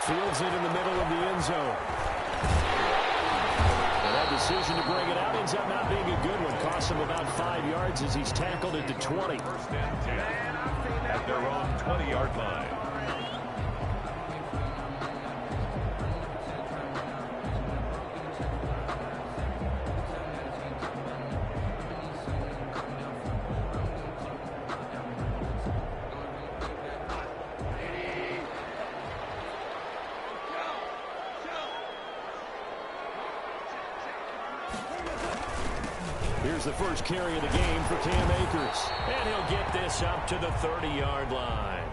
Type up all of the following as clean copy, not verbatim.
Fields it in the middle of the end zone. And that decision to bring it out ends up not being a good one. Costs him about 5 yards as he's tackled at the 20. First and 10 at their own 20-yard line. Here's the first carry of the game for Cam Akers. And he'll get this up to the 30-yard line.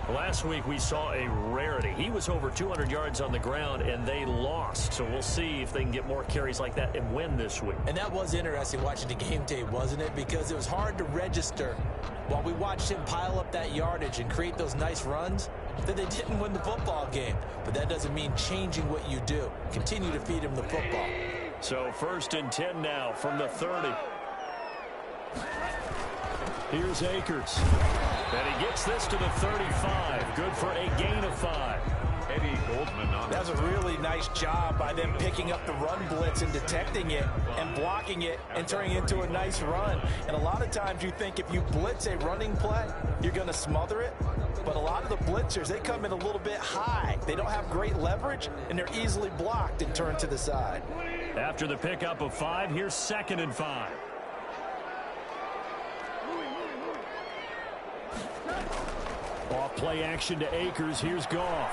Last week we saw a rarity. He was over 200 yards on the ground, and they lost. So we'll see if they can get more carries like that and win this week. And that was interesting watching the game tape, wasn't it? Because it was hard to register while we watched him pile up that yardage and create those nice runs that they didn't win the football game. But that doesn't mean changing what you do. Continue to feed him the football. So first and 10 now from the 30. Here's Akers. And he gets this to the 35. Good for a gain of 5. Eddie Goldman on that was a really nice job by them picking up the run blitz and detecting it and blocking it and turning it into a nice run. And a lot of times you think if you blitz a running play, you're going to smother it. But a lot of the blitzers, they come in a little bit high. They don't have great leverage, and they're easily blocked and turned to the side. After the pickup of 5, here's 2nd and 5. Off play action to Akers. Here's Goff.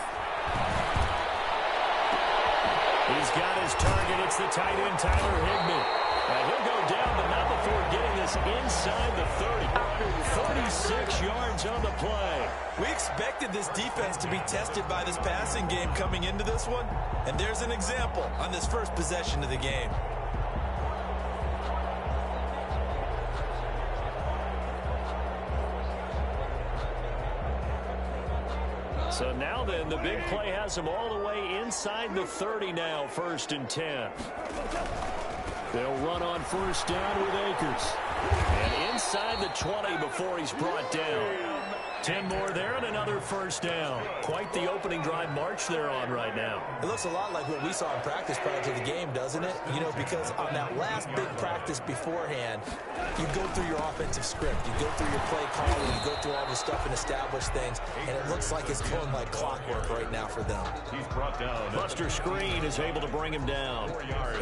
He's got his target. It's the tight end, Tyler Higbee. And he'll go down, but not before getting this inside the 30. 36 yards on the play. We expected this defense to be tested by this passing game coming into this one. And there's an example on this first possession of the game. So now then, the big play has him all the way inside the 30 now, 1st and 10. They'll run on first down with Akers. And inside the 20 before he's brought down. 10 more there and another first down. Quite the opening drive march they're on right now. It looks a lot like what we saw in practice prior to the game, doesn't it? You know, because on that last big practice beforehand, you go through your offensive script. You go through your play calling. You go through all the stuff and establish things. And it looks like it's going like clockwork right now for them. He's brought down. Buster Skrine is able to bring him down.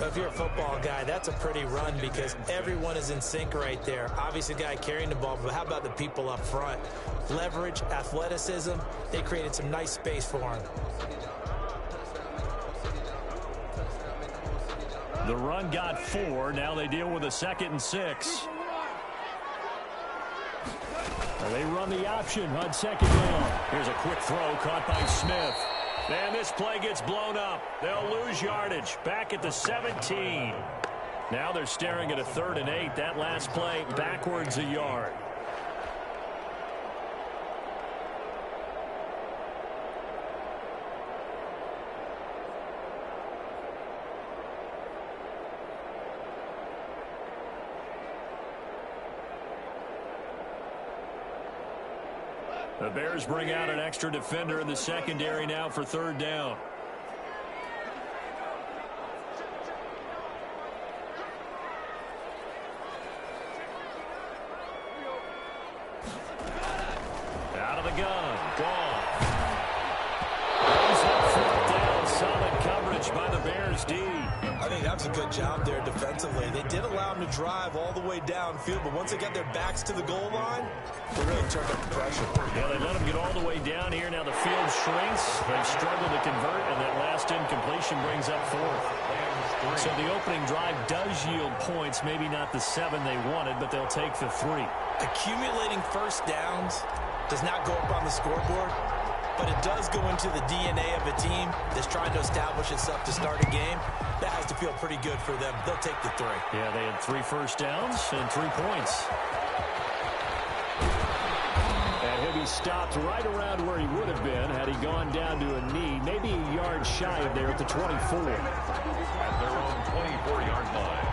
If you're a football guy, that's a pretty run because everyone is in sync right there. Obviously, the guy carrying the ball, but how about the people up front? Leverage, athleticism, they created some nice space for him. The run got 4. Now they deal with a 2nd and 6. They run the option on 2nd down. Here's a quick throw caught by Smith. And this play gets blown up. They'll lose yardage back at the 17. Now they're staring at a 3rd and 8. That last play backwards a yard. The Bears bring out an extra defender in the secondary now for 3rd down. Out of the gun. Gone. Goes up 4th down. Solid coverage by the Bears D. I think that was a good job there defensively. They did allow them to drive all the way downfield, but once they got their backs to the goal line, they really turned up the pressure. Yeah, they let them get all the way down here. Now the field shrinks. They've struggled to convert, and that last incompletion brings up 4th. So the opening drive does yield points, maybe not the 7 they wanted, but they'll take the 3. Accumulating first downs does not go up on the scoreboard, but it does go into the DNA of a team that's trying to establish itself to start a game. That has to feel pretty good for them. They'll take the 3. Yeah, they had 3 first downs and 3 points. And he'll be stopped right around where he would have been had he gone down to a knee, maybe a yard shy of there at the 24. At their own 24-yard line.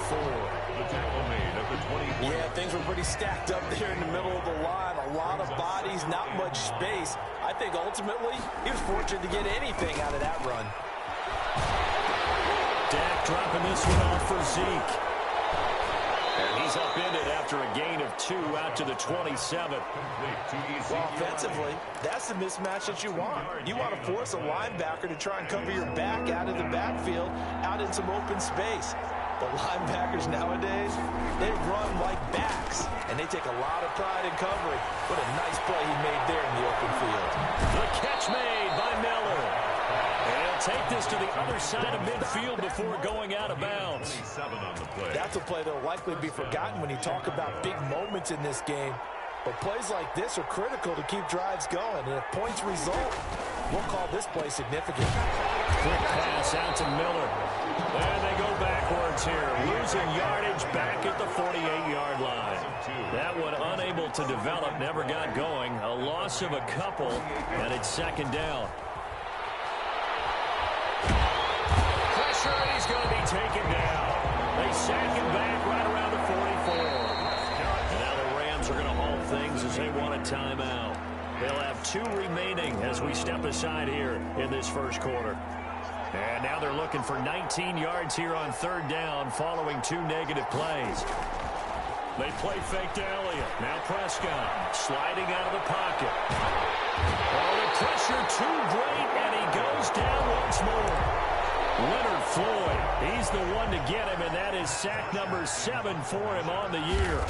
The tackle made at the 20. Yeah, things were pretty stacked up there in the middle of the line. A lot of bodies, not much space. I think ultimately he was fortunate to get anything out of that run. Dak dropping this one off for Zeke. And he's upended after a gain of 2 out to the 27. Well, offensively, that's the mismatch that you want. You want to force a linebacker to try and cover your back out of the backfield, out in some open space. The linebackers nowadays, they run like backs, and they take a lot of pride in covering. What a nice play he made there in the open field. The catch made by Miller. And he'll take this to the other side of midfield before going out of bounds. That's a play that will likely be forgotten when you talk about big moments in this game. But plays like this are critical to keep drives going. And if points result, we'll call this play significant. Quick pass out to Miller. And they go backwards here. Losing yardage back at the 48-yard line. That one unable to develop, never got going. A loss of a couple, and it's second down. Pressure, and he's going to be taken down. They sack him back right around the 44. And now the Rams are going to halt things as they want a timeout. They'll have 2 remaining as we step aside here in this first quarter. And now they're looking for 19 yards here on third down following 2 negative plays. They play fake to Elliott. Now Prescott sliding out of the pocket. Oh, the pressure too great, and he goes down once more. Leonard Floyd, he's the one to get him, and that is sack number 7 for him on the year.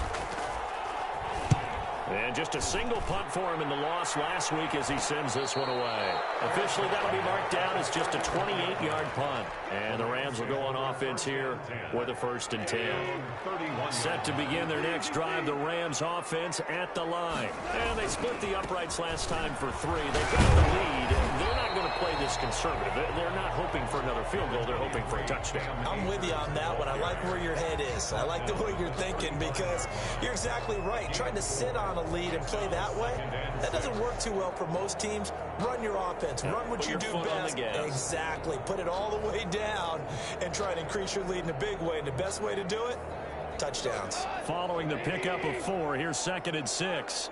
And just a single punt for him in the loss last week as he sends this one away. Officially, that'll be marked down as just a 28-yard punt. And the Rams will go on offense here with a 1st and 10. Set to begin their next drive, the Rams offense at the line. And they split the uprights last time for 3. They've got the lead. They're not going to play this conservative. They're not hoping for another field goal. They're hoping for a touchdown. I'm with you on that one. I like where your head is. I like the way you're thinking because you're exactly right. Trying to sit on a lead and play that way, that doesn't work too well for most teams. Run your offense. Run what you do best. Exactly. Put it all the way down and try to increase your lead in a big way. And the best way to do it, touchdowns. Following the pickup of 4, here's 2nd and 6.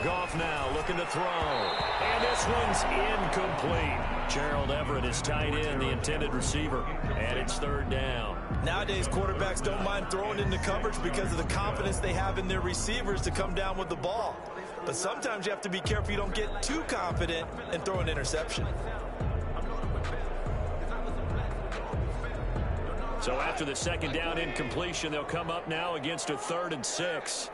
Goff now looking to throw. And this one's incomplete. Gerald Everett is tight end, the intended receiver. And it's 3rd down. Nowadays, quarterbacks don't mind throwing into coverage because of the confidence they have in their receivers to come down with the ball. But sometimes you have to be careful you don't get too confident and throw an interception. So after the 2nd down incompletion, they'll come up now against a 3rd and 6.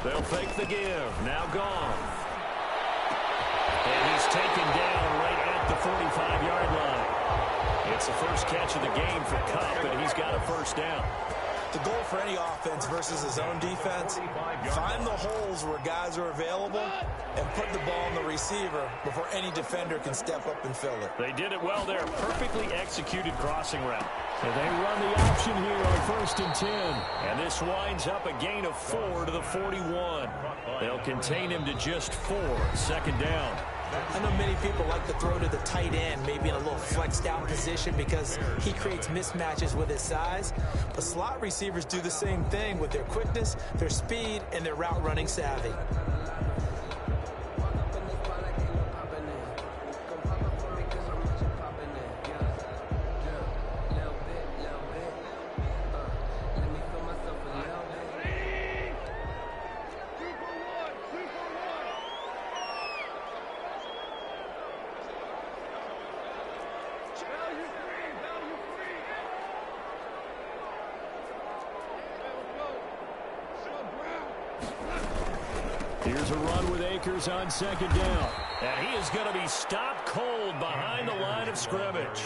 They'll fake the give. Now gone. And he's taken down right at the 45-yard line. It's the first catch of the game for Kupp, and he's got a 1st down. The goal for any offense versus his own defense, find the holes where guys are available and put the ball in the receiver before any defender can step up and fill it. They did it well there. Perfectly executed crossing route. And they run the option here on 1st and 10. And this winds up a gain of 4 to the 41. They'll contain him to just 4. 2nd down. I know many people like to throw to the tight end, maybe in a little flexed out position because he creates mismatches with his size. But slot receivers do the same thing with their quickness, their speed, and their route running savvy. Here's a run with Akers on 2nd down. And he is going to be stopped cold behind the line of scrimmage.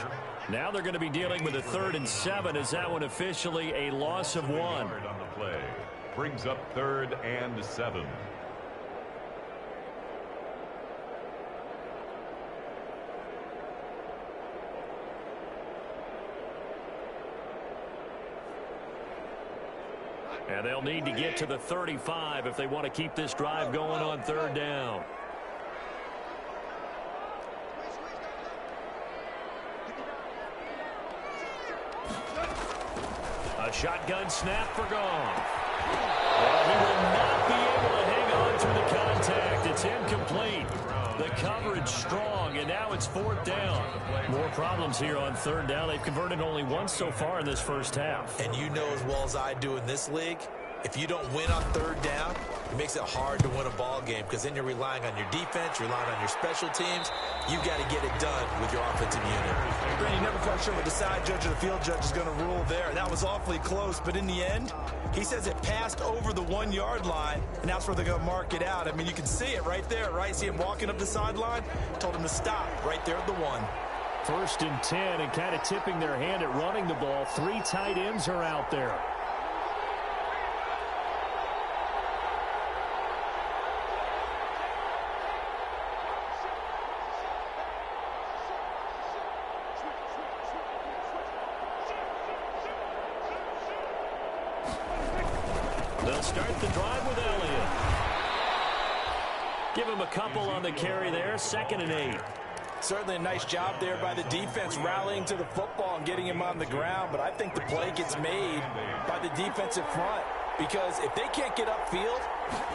Now they're going to be dealing with a 3rd and 7 as that one officially a loss of 1. On the play. Brings up 3rd and 7. And they'll need to get to the 35 if they want to keep this drive going on 3rd down. A shotgun snap for Goff. Well, he will not be able to hang on through the contact. It's incomplete. The coverage strong, and now it's 4th down. More problems here on 3rd down. They've converted only once so far in this first half. And you know as well as I do in this league, if you don't win on 3rd down, it makes it hard to win a ball game because then you're relying on your defense, you're relying on your special teams. You've got to get it done with your offensive unit. You're never quite sure what the side judge or the field judge is going to rule there. That was awfully close, but in the end, he says it passed over the 1-yard line, and that's where they're going to mark it out. I mean, you can see it right there, right? See him walking up the sideline? Told him to stop right there at the 1. 1st and 10, and kind of tipping their hand at running the ball. 3 tight ends are out there. They'll start the drive with Elliott. Give him a couple on the carry there. 2nd and 8. Certainly a nice job there by the defense rallying to the football and getting him on the ground, but I think the play gets made by the defensive front because if they can't get upfield,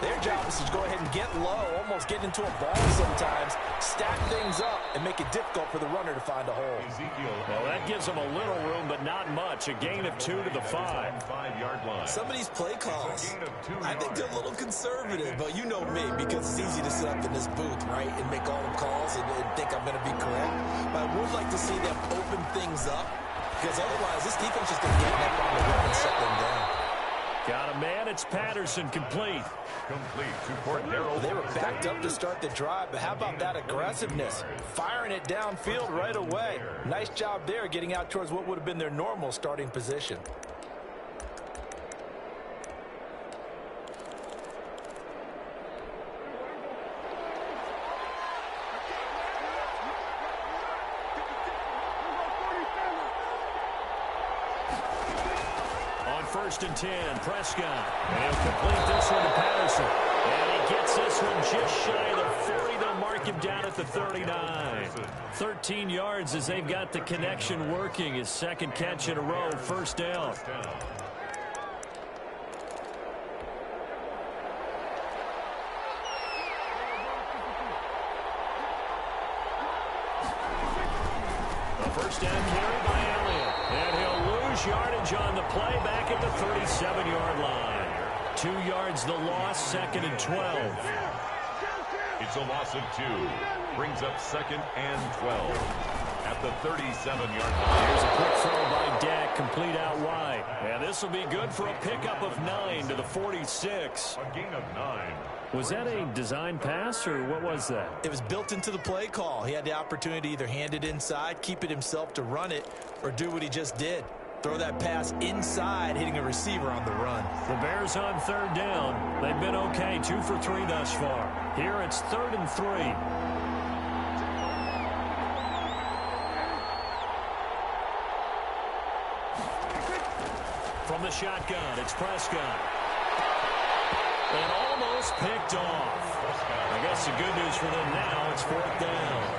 their job is to go ahead and get low, almost get into a ball sometimes, stack things up, and make it difficult for the runner to find a hole. Well, that gives them a little room, but not much. A gain of 2 to the 5. 5-yard line. Some of these play calls, I think they're a little conservative, but you know me, because it's easy to sit up in this booth, right, and make all the calls and think I'm going to be correct. But I would like to see them open things up, because otherwise this defense is going to get up on the run and shut them down. Got a man. It's Patterson, complete. Complete to Cordero. They were backed up to start the drive, but how about that aggressiveness? Firing it downfield right away. Nice job there getting out towards what would have been their normal starting position. On 1st and 10, Prescott. And he'll complete this one to Patterson. And he gets this one just shy of the 40. They'll mark him down at the 39. 13 yards as they've got the connection working. His 2nd catch in a row, 1st down. A 1st down carry by Elliott. And he'll lose yardage on the play back at the 37-yard line. 2 yards the loss, 2nd and 12. It's a loss of 2. Brings up 2nd and 12 at the 37-yard line. Here's a quick throw by Dak, complete out wide. And this will be good for a pickup of 9 to the 46. A gain of 9. Was that a design pass, or what was that? It was built into the play call. He had the opportunity to either hand it inside, keep it himself to run it, or do what he just did. Throw that pass inside, hitting a receiver on the run. The Bears on 3rd down. They've been okay, 2 for 3 thus far. Here it's 3rd and 3. From the shotgun, it's Prescott. And almost picked off. I guess the good news for them now, it's 4th down.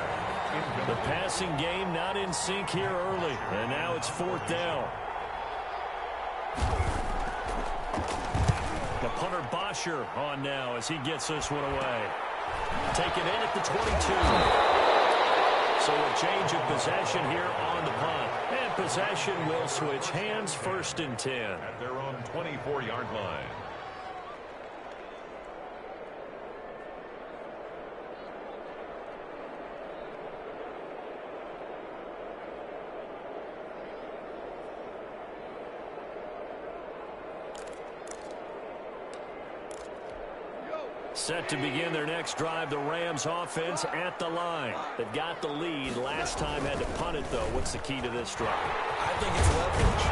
The passing game not in sync here early, and now it's 4th down. The punter Bosher on now as he gets this one away. Taken in at the 22. So a change of possession here on the punt. And possession will switch hands, 1st and 10. At their own 24-yard line. Set to begin their next drive, the Rams offense at the line. They've got the lead. Last time had to punt it, though. What's the key to this drive? I think it's leverage.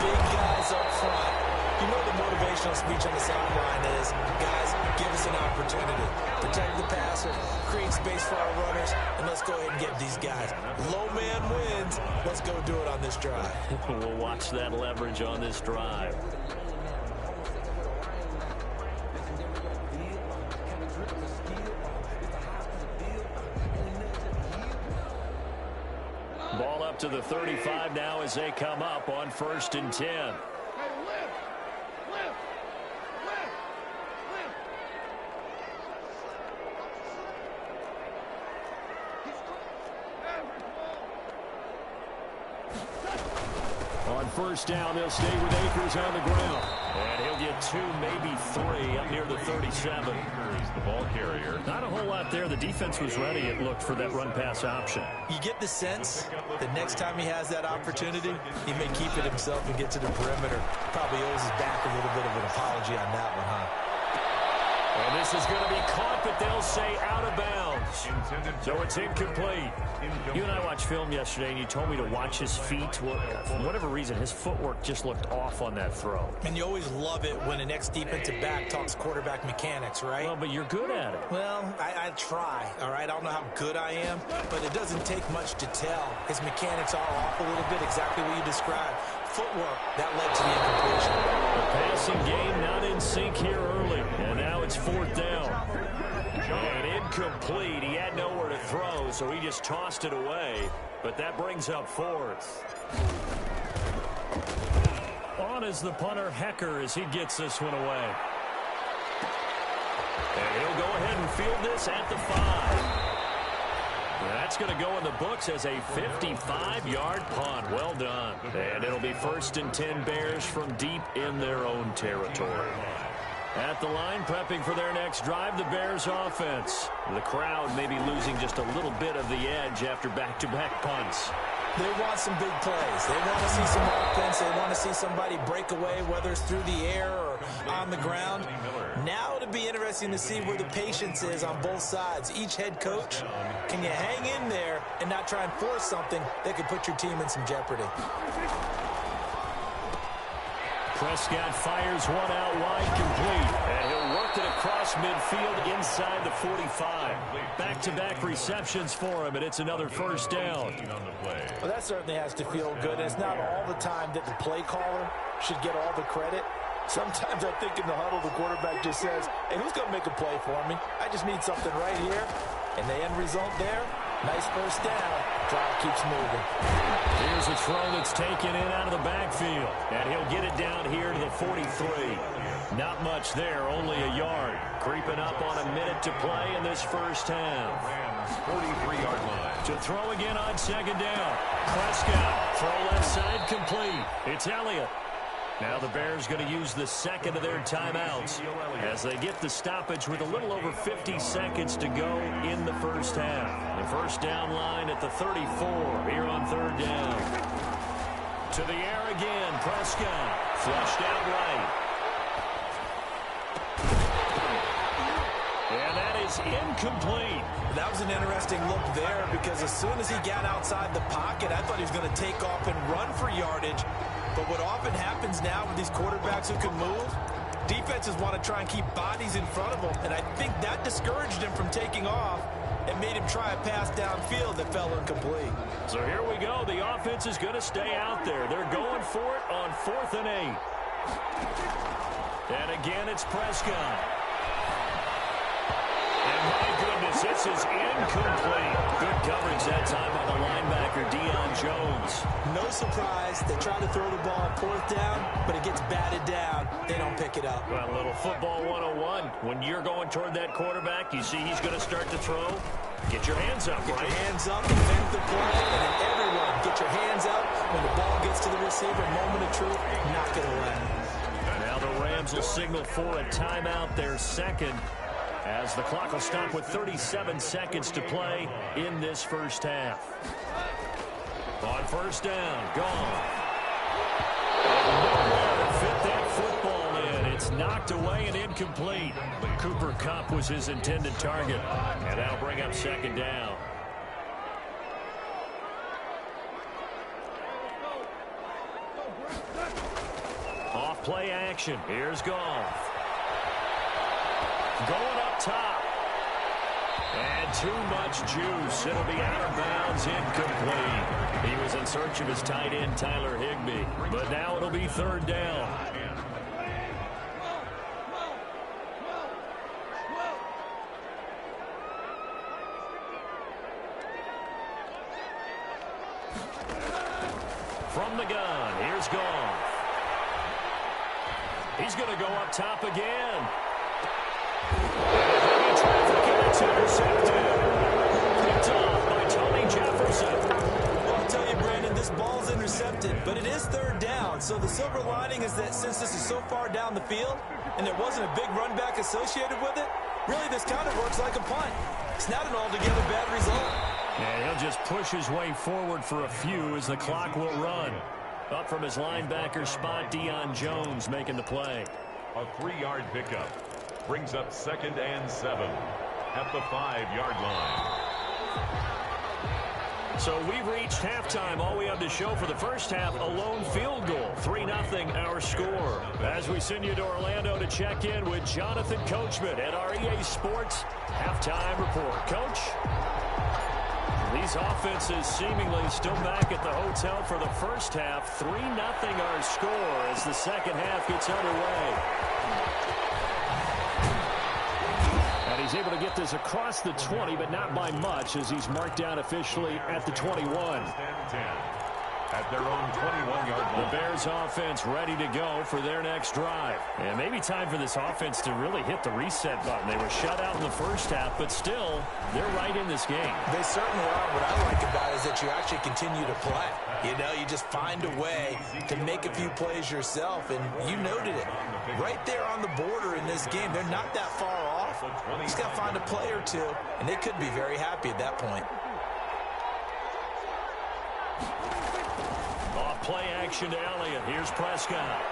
Big guys up front. You know the motivational speech on the sideline is, guys, give us an opportunity. Protect the passer, create space for our runners, and let's go ahead and get these guys. Low man wins. Let's go do it on this drive. We'll watch that leverage on this drive. Ball up to the 35 now as they come up on 1st and 10. first down. They'll stay with Akers on the ground. And he'll get 2, maybe 3 up near the 37. Akers, the ball carrier. Not a whole lot there. The defense was ready, it looked, for that run-pass option. You get the sense that next time he has that opportunity, he may keep it himself and get to the perimeter. Probably owes his back a little bit of an apology on that one, huh? And this is going to be caught, but they'll say out of bounds. So it's incomplete. You and I watched film yesterday, and you told me to watch his feet. Well, for whatever reason, his footwork just looked off on that throw. And you always love it when an ex-defensive back talks quarterback mechanics, right? Well, but you're good at it. Well, I try, all right? I don't know how good I am, but it doesn't take much to tell. His mechanics are off a little bit, exactly what you described. Footwork, that led to the incompletion. The passing game not in sync here early, and now it's 4th down. And incomplete. He had nowhere to throw, so he just tossed it away. But that brings up 4th. On is the punter, Hecker, as he gets this one away. And he'll go ahead and field this at the 5. That's going to go in the books as a 55-yard punt. Well done. And it'll be 1st and 10 Bears from deep in their own territory. At the line, prepping for their next drive, the Bears offense. The crowd may be losing just a little bit of the edge after back-to-back punts. They want some big plays. They want to see some offense. They want to see somebody break away, whether it's through the air or on the ground. Now it'll be interesting to see where the patience is on both sides. Each head coach, can you hang in there and not try and force something that could put your team in some jeopardy? Prescott fires one out wide, complete. And he'll work it across midfield inside the 45. Back-to-back receptions for him, and it's another 1st down. Well, that certainly has to feel good. And it's not all the time that the play caller should get all the credit. Sometimes I think in the huddle, the quarterback just says, hey, who's going to make a play for me? I just need something right here. And the end result there, nice 1st down. Drive keeps moving. Here's a throw that's taken in out of the backfield. And he'll get it down here to the 43. Not much there, only a yard. Creeping up on a minute to play in this first half. Rams 43-yard line. To throw again on 2nd down. Prescott, throw left side complete. It's Elliott. Now the Bears going to use the 2nd of their timeouts as they get the stoppage with a little over 50 seconds to go in the first half. The 1st down line at the 34 here on 3rd down. To the air again, Prescott, flushed out right. And that is incomplete. That was an interesting look there because as soon as he got outside the pocket, I thought he was going to take off and run for yardage. But what often happens now with these quarterbacks who can move, defenses want to try and keep bodies in front of them. And I think that discouraged him from taking off and made him try a pass downfield that fell incomplete. So here we go. The offense is going to stay out there. They're going for it on 4th and 8. And again, it's Prescott. And my goodness, this is incomplete. Good coverage that time by the linebacker, Deion Jones. No surprise. They try to throw the ball on 4th down, but it gets batted down. They don't pick it up. Well, a little football 101. When you're going toward that quarterback, you see he's going to start to throw. Get your hands up, Get right? your hands up, defend the play, and then everyone get your hands up. When the ball gets to the receiver, moment of truth, knock it away. Now the Rams will signal for a timeout, their 2nd. As the clock will stop with 37 seconds to play in this first half. On 1st down, gone. And nowhere to fit that football in. It's knocked away and incomplete. Cooper Kupp was his intended target. And that'll bring up 2nd down. Off play action. Here's Goff. Going up top. And too much juice. It'll be out of bounds, incomplete. He was in search of his tight end, Tyler Higbee. But now it'll be 3rd down. From the gun, here's Goff. He's going to go up top again. It's intercepted. Picked off by Tony Jefferson. Well, I'll tell you, Brandon, this ball's intercepted, but it is 3rd down. So the silver lining is that since this is so far down the field and there wasn't a big run back associated with it, really this kind of works like a punt. It's not an altogether bad result. And he'll just push his way forward for a few as the clock will run. Up from his linebacker spot, Deion Jones making the play. A 3-yard pickup brings up 2nd and 7 at the 5-yard line. So we've reached halftime. All we have to show for the first half, a lone field goal. 3-0 our score. As we send you to Orlando to check in with Jonathan Coachman at our EA Sports Halftime Report. Coach? These offenses seemingly still back at the hotel for the first half. 3-0 our score as the second half gets underway. And he's able to get this across the 20, but not by much as he's marked down officially at the 21. At their own 21-yard line. The Bears offense ready to go for their next drive. And maybe time for this offense to really hit the reset button. They were shut out in the first half, but still, they're right in this game. They certainly are. What I like about it is that you actually continue to play. You know, you just find a way to make a few plays yourself, and you noted it. Right there on the border in this game, they're not that far off. You just got to find a play or two, and they could be very happy at that point. Play action to Elliott. Here's Prescott.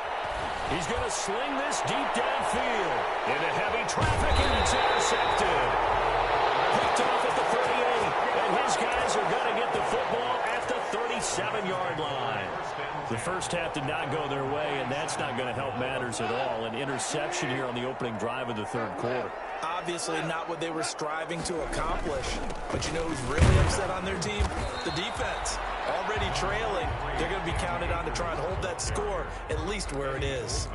He's going to sling this deep downfield. Into heavy traffic, and it's intercepted. Picked off at the 38, and his guys are going to get the football at the 37-yard line. The first half did not go their way, and that's not going to help matters at all. An interception here on the opening drive of the third quarter. Obviously not what they were striving to accomplish. But you know who's really upset on their team? The defense. Already trailing. They're going to be counted on to try and hold that score at least where it is.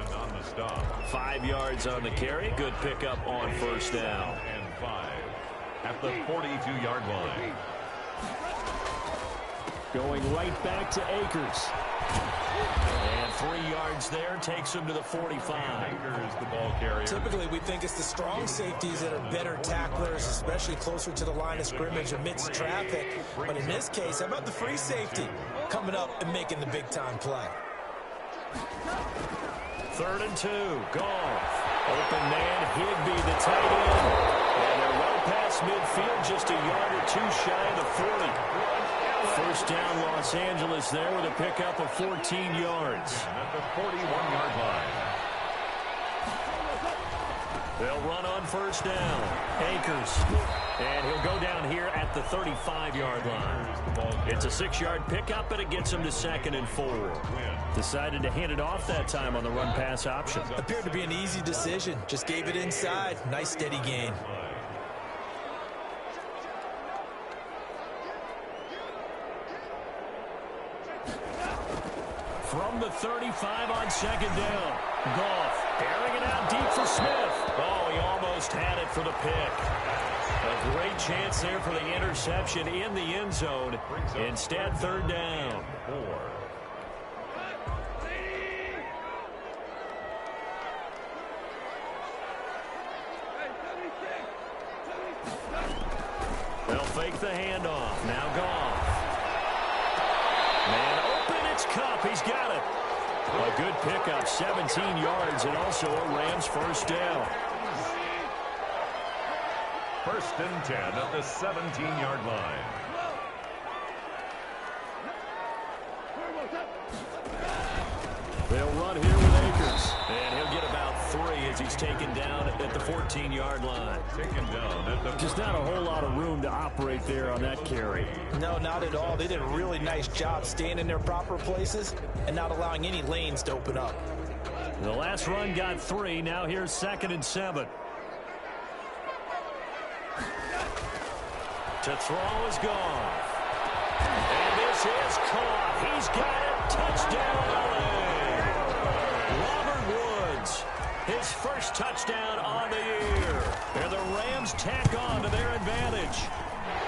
5 yards on the carry. Good pickup on first down. And 5 at the 42-yard line. Going right back to Akers. And 3 yards there takes him to the 45. Akers, the ball carrier. Typically, we think it's the strong safeties that are better tacklers, especially closer to the line of scrimmage amidst traffic. But in this case, how about the free safety coming up and making the big-time play? 3rd and 2. Goff. Open man, Higbee, the tight end. And they're well past midfield, just a yard or two shy of the 40. First down, Los Angeles there with a pickup of 14 yards. At the 41-yard line. They'll run on first down. Akers. And he'll go down here at the 35-yard line. It's a 6-yard pickup, but it gets him to 2nd and 4. Decided to hand it off that time on the run-pass option. Appeared to be an easy decision. Just gave it inside. Nice, steady gain. From the 35 on 2nd down. Goff airing it out deep for Smith. Oh, he almost had it for the pick. A great chance there for the interception in the end zone. Instead, 3rd down. 4. They'll fake the handoff. Now Goff. Man open, it's Kupp. He's got it. A good pickup, 17 yards, and also a Rams first down. 1st and 10 at the 17-yard line. They'll run here with Akers. And he'll get about 3 as he's taken down at the 14-yard line. Taken down at the Just not a whole lot of room to operate there on that carry. No, not at all. They did a really nice job staying in their proper places and not allowing any lanes to open up. The last run got 3. Now here's 2nd and 7. To throw is gone. And this is caught. He's got it. Touchdown, LA. Robert Woods, his first touchdown on the year. And the Rams tack on to their advantage.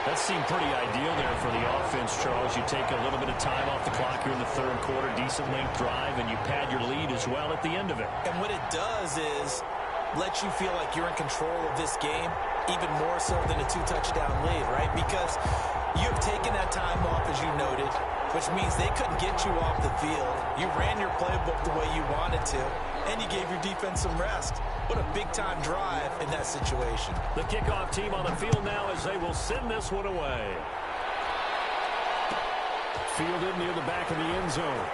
That seemed pretty ideal there for the offense, Charles. You take a little bit of time off the clock here in the third quarter, decent length drive, and you pad your lead as well at the end of it. And what it does is let you feel like you're in control of this game, even more so than a 2-touchdown lead, right? Because you've taken that time off, as you noted. which means they couldn't get you off the field. You ran your playbook the way you wanted to, and you gave your defense some rest. What a big-time drive in that situation. The kickoff team on the field now as they will send this one away. Fielded near the back of the end zone.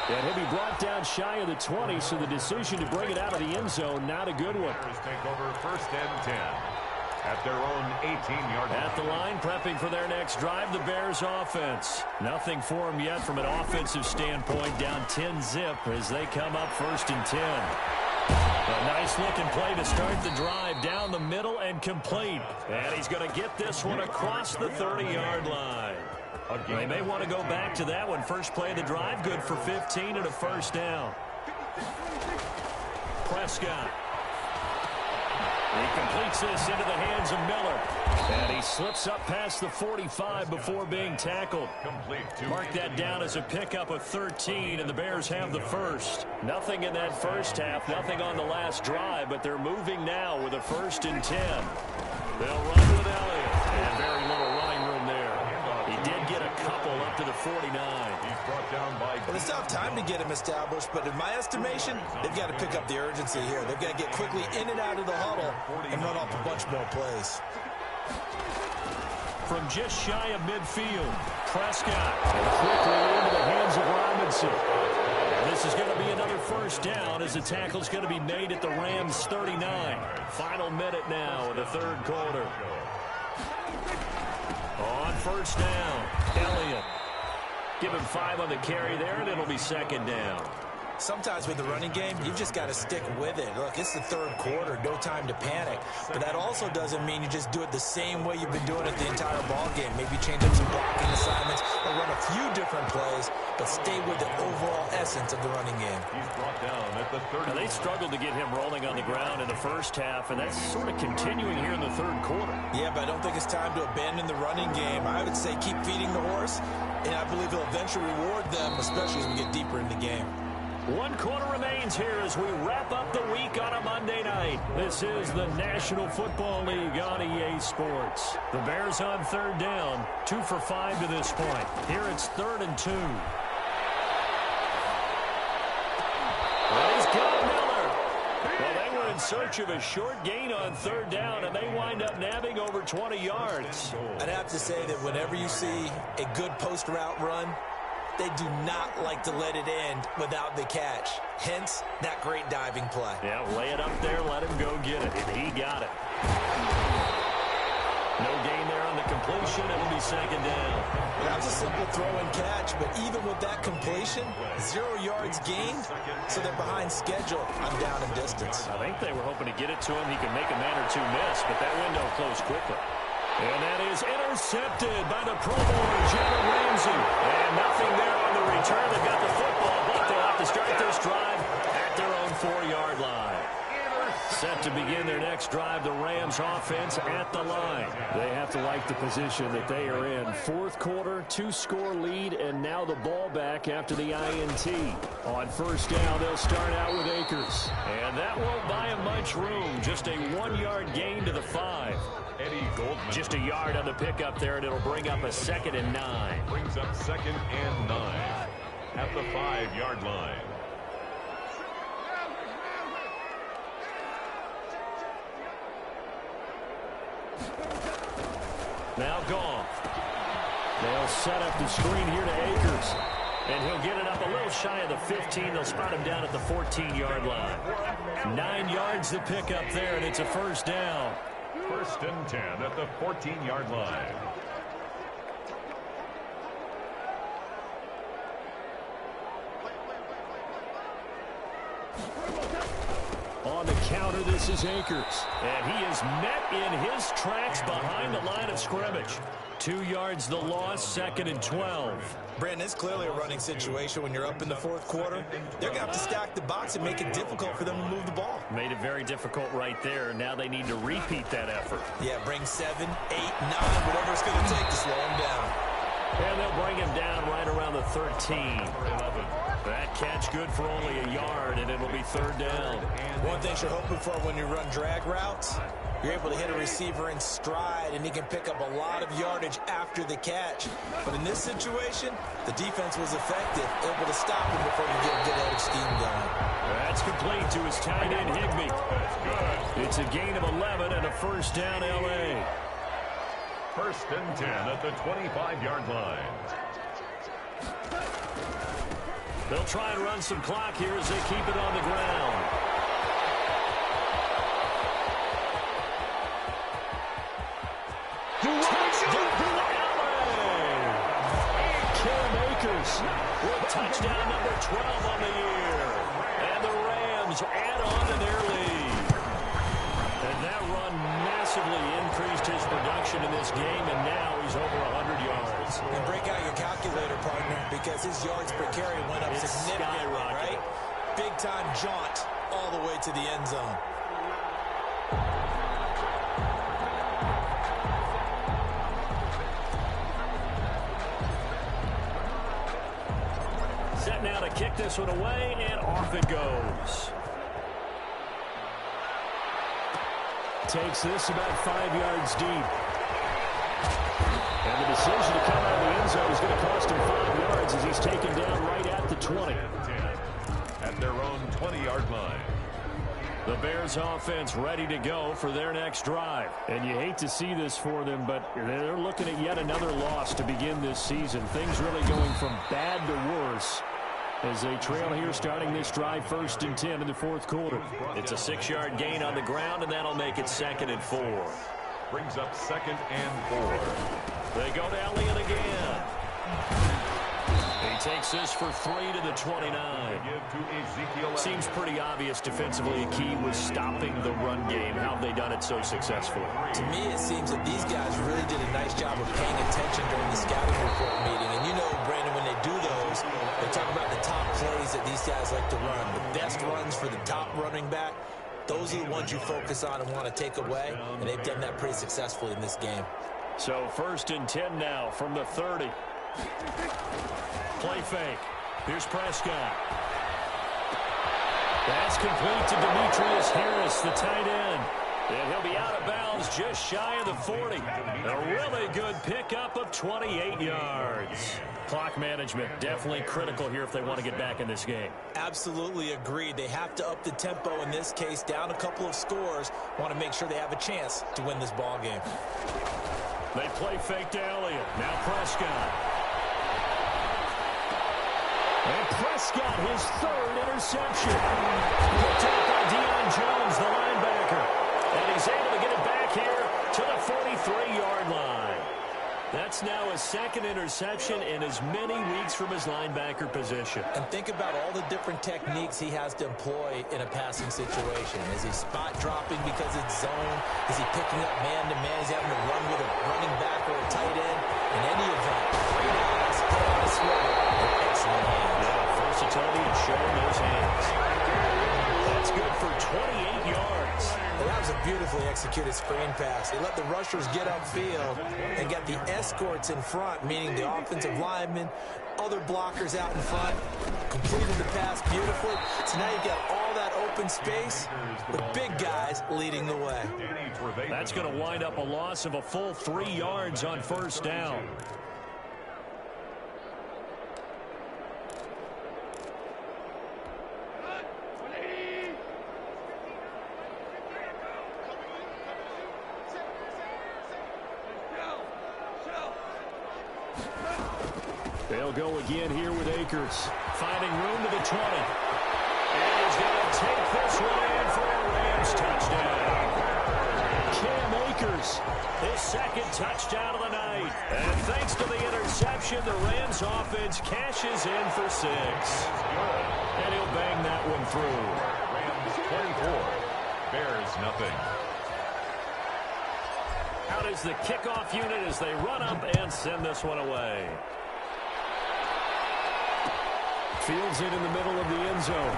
And he'll be brought down shy of the 20, so the decision to bring it out of the end zone, not a good one. Take over 1st and 10 at their own 18-yard line. At the line, prepping for their next drive, the Bears offense. Nothing for them yet from an offensive standpoint, down 10-zip as they come up 1st and 10. A nice-looking play to start the drive down the middle and complete. And he's going to get this one across the 30-yard line. They may want to go back to that one. First play of the drive, good for 15 and a first down. Prescott. He completes this into the hands of Miller. And he slips up past the 45 before being tackled. Mark that down as a pickup of 13, and the Bears have the first. Nothing in that first half, nothing on the last drive, but they're moving now with a 1st and 10. They'll run with Elliott. And very little running room there. He did get a couple up to the 49. He's brought down by... Well, it's not time to get him established, but in my estimation, they've got to pick up the urgency here. They've got to get quickly in and out of the huddle and run off a bunch more plays. From just shy of midfield, Prescott. And quickly into the hands of Robinson. And this is going to be another first down as the tackle's going to be made at the Rams' 39. Final minute now in the third quarter. On first down, Elliott. Give him 5 on the carry there, and it'll be 2nd down. Sometimes with the running game, you've just got to stick with it. Look, it's the third quarter, no time to panic. But that also doesn't mean you just do it the same way you've been doing it the entire ball game. Maybe change up some blocking assignments or run a few different plays, but stay with the overall essence of the running game. He's brought down at the 30. Now, they struggled to get him rolling on the ground in the first half, and that's sort of continuing here in the third quarter. Yeah, but I don't think it's time to abandon the running game. I would say keep feeding the horse, and I believe he'll eventually reward them, especially as we get deeper in the game. 1 quarter remains here as we wrap up the week on a Monday night. This is the National Football League on EA Sports. The Bears on 3rd down, 2 for 5 to this point. Here it's 3rd and 2. Well, he's got Miller. Well, they were in search of a short gain on 3rd down, and they wind up nabbing over 20 yards. I'd have to say that whenever you see a good post route run, they do not like to let it end without the catch. Hence, that great diving play. Yeah, lay it up there, let him go get it, and he got it. No gain there on the completion. It'll be 2nd down. That was a simple throw and catch, but even with that completion, 0 yards gained, so they're behind schedule on down and distance. I think they were hoping to get it to him. He could make a man or two miss, but that window closed quickly. And that is intercepted by the Pro Bowler, Jalen Ramsey. And nothing there on the return. They've got the football, but they'll have to start this drive at their own 4-yard line. Set to begin their next drive, the Rams offense at the line. They have to like the position that they are in. 4th quarter, 2-score lead, and now the ball back after the INT. On 1st down, they'll start out with Akers. And that won't buy him much room. Just a 1-yard gain to the 5. Eddie Goldman. Just a yard on the pickup there, and it'll bring up a 2nd and 9. Brings up 2nd and 9 at the 5-yard line. Now Goff. They'll set up the screen here to Akers. And he'll get it up a little shy of the 15. They'll spot him down at the 14-yard line. 9 yards to pick up there, and it's a 1st down. 1st and 10 at the 14-yard line. On the counter, this is Akers. And he is met in his tracks behind the line of scrimmage. 2 yards the loss, 2nd and 12. Brandon, it's clearly a running situation when you're up in the 4th quarter. They're going to have to stack the box and make it difficult for them to move the ball. Made it very difficult right there. Now they need to repeat that effort. Yeah, bring 7, 8, 9, whatever it's going to take to slow him down. And they'll bring him down right around the 13. That catch good for only a yard, and it'll be 3rd down. One thing you're hoping for when you run drag routes You're able to hit a receiver in stride, and he can pick up a lot of yardage after the catch. But in this situation, the defense was effective, able to stop him before you get a good head of steam going. That's complete to his tight end, Higbee. It's a gain of 11 and a first down, L.A. First and 10 at the 25-yard line. They'll try and run some clock here as they keep it on the ground. With touchdown number 12 on the year. And the Rams add on to their lead. And that run massively increased his production in this game, and now he's over 100 yards. And break out your calculator, partner, because his yards per carry went up significantly, right? Big-time jaunt all the way to the end zone. Set now to kick this one away, and off it goes. Takes this about 5 yards deep. And the decision to come out of the end zone is going to cost him 5 yards as he's taken down right at the 20. At their own 20-yard line. The Bears offense ready to go for their next drive. And you hate to see this for them, but they're looking at yet another loss to begin this season. Things really going from bad to worse as they trail here starting this drive, first and 10 in the fourth quarter. It's a 6-yard gain on the ground, and that'll make it 2nd and 4. Brings up 2nd and 4. They go to Elliott again. He takes this for 3 to the 29. Seems pretty obvious defensively. A key was stopping the run game. How have they done it so successfully? To me, it seems that these guys really did a nice job of paying attention during the scouting report meeting. And you know, Brandon, when they do those, they talk about the top plays that these guys like to run. The best runs for the top running back. Those are the ones you focus on and want to take away. And they've done that pretty successfully in this game. So 1st and 10 now from the 30. Play fake. Here's Prescott. That's complete to Demetrius Harris, the tight end. And he'll be out of bounds just shy of the 40. A really good pickup of 28 yards. Clock management definitely critical here if they want to get back in this game. Absolutely agreed. They have to up the tempo in this case, down a couple of scores. Want to make sure they have a chance to win this ball game. They play fake to Elliott. Now Prescott. And Prescott, his 3rd interception. Picked up by Deion Jones, the linebacker. And he's able to get it back here to the 43-yard line. That's now his 2nd interception in as many weeks from his linebacker position. And think about all the different techniques he has to employ in a passing situation. Is he spot dropping because it's zone? Is he picking up man-to-man? Is he having to run with a running back or a tight end? In any event, great eyes, head on a swivel, and excellent hands. Yeah, versatility and showing those hands. That's good for 28 yards. Well, that was a beautifully executed screen pass. They let the rushers get upfield and get the escorts in front, meaning the offensive linemen, other blockers out in front, completed the pass beautifully. So now you've got all that open space with big guys leading the way. That's going to wind up a loss of a full 3 yards on first down. They'll go again here with Akers. Finding room to the 20. And he's going to take this one in for a Rams touchdown. Cam Akers, his 2nd touchdown of the night. And thanks to the interception, the Rams offense cashes in for 6. And he'll bang that one through. Rams 24, Bears nothing. Out is the kickoff unit as they run up and send this one away. Fields it in the middle of the end zone.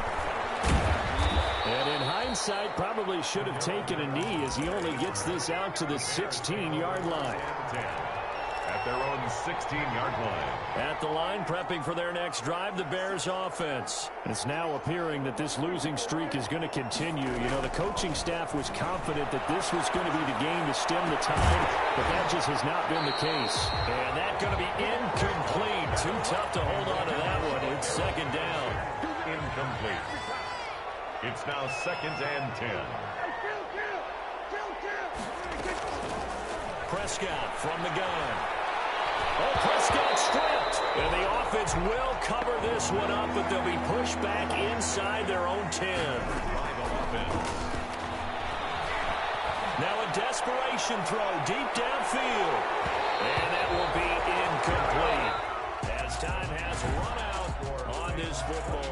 And in hindsight, probably should have taken a knee as he only gets this out to the 16-yard line. At their own 16-yard line. At the line, prepping for their next drive, the Bears offense. It's now appearing that this losing streak is going to continue. You know, the coaching staff was confident that this was going to be the game to stem the tide, but that just has not been the case. And that's going to be incomplete. Too tough to hold on to that one. It's second down. Incomplete. It's now 2nd and 10. Prescott from the gun. Oh, Prescott stripped. And the offense will cover this one up, but they'll be pushed back inside their own 10. Now a desperation throw deep downfield. And that will be incomplete as time has run out on this football.